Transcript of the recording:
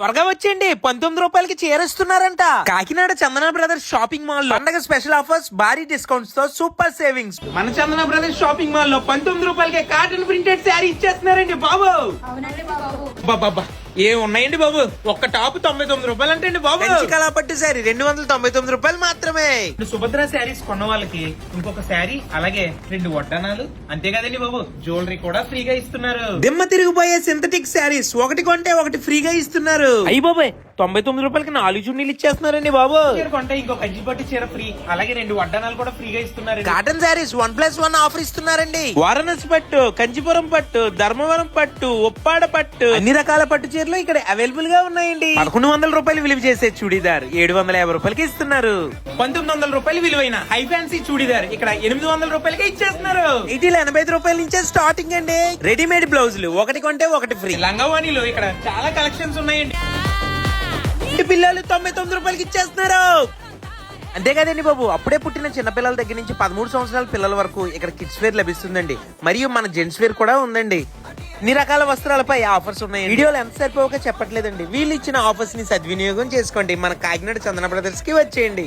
త్వరగా వచ్చేయండి, 19 రూపాయలకి చేరేస్తున్నారంట. కాకినాడ చందన బ్రదర్స్ షాపింగ్ మాల్ లో పండగ స్పెషల్ ఆఫర్స్, భారీ డిస్కౌంట్స్ తో సూపర్ సేవింగ్స్. మన చందన బ్రదర్స్ షాపింగ్ మాల్ లో 19 రూపాయలకి కాటన్ ప్రింటెడ్ శారీ ఇచ్చేస్తున్నారండి బాబు. బాబా ఏ ఉన్నాయండి బాబు, ఒక్క టాప్ 99 రూపాయలు అంటే బాబు. కళాపట్టు శారీ 299 రూపాయలు మాత్రమే. సుభద్ర శారీస్ కొన్న వాళ్ళకి ఇంకొక శారీ, అలాగే 2 వడ్డానాలు, అంతే కదండి బాబు. జ్యువెలరీ కూడా ఫ్రీగా ఇస్తున్నారు. దిమ్మ తిరిగిపోయే సింథటిక్ శారీస్ ఒకటి కొంటే ఒకటి ఫ్రీగా ఇస్తున్నారు. అయ్యి బాబాయ్ 99 రూపాయలకి 4 చున్నీలు ఇచ్చేస్తున్నారండి బాబు. కొంటే ఇంకో కంచిపట్టు చీర ఫ్రీ, అలాగే 2 వడ్డానాలు కూడా ఫ్రీగా ఇస్తున్నారు. కాటన్ శారీస్ 1+1 ఆఫర్ ఇస్తున్నారండి. వారణాసి పట్టు, కంచిపురం పట్టు, ధర్మవరం పట్టు, ఉప్పాడ పట్టు, అన్ని రకాల పట్టు చీరలు ఇక్కడ అవైలబుల్ గా ఉన్నాయండి. 1100 రూపాయలు విలువ చేసే చూడీదార్ 750 రూపాయలకి ఇస్తున్నారు. 1900 రూపాయలు విలువైన హై ఫ్యాన్సీ చూడీదార్ ఇక్కడ 800 రూపాయలకి ఇచ్చేస్తున్నారు. వీటిలో 85 రూపాయల నుంచే స్టార్టింగ్ అండి. రెడీమేడ్ బ్లౌజులు ఒకటి కొంటే ఒకటి ఫ్రీ. లంగావాణిలో ఇక్కడ చాలా కలెక్షన్స్ ఉన్నాయండి. పిల్లలు 99 రూపాయలకి ఇచ్చేస్తున్నారు. అంతే కదండి బాబు. అప్పుడే పుట్టిన చిన్నపిల్లల దగ్గర నుంచి 13 సంవత్సరాల పిల్లల వరకు ఇక్కడ కిడ్స్ వేర్ లభిస్తుందండి. మరియు మన జెంట్స్ వేర్ కూడా ఉందండి. అన్ని రకాల వస్త్రాలపై ఆఫర్స్ ఉన్నాయి. వీడియోలు ఎంత సరిపోక చెప్పట్లేదండి. వీళ్ళు ఇచ్చిన ఆఫర్స్ ని సద్వినియోగం చేసుకోండి. మన కాకినాడ చందన బ్రదర్స్ కి వచ్చేయండి.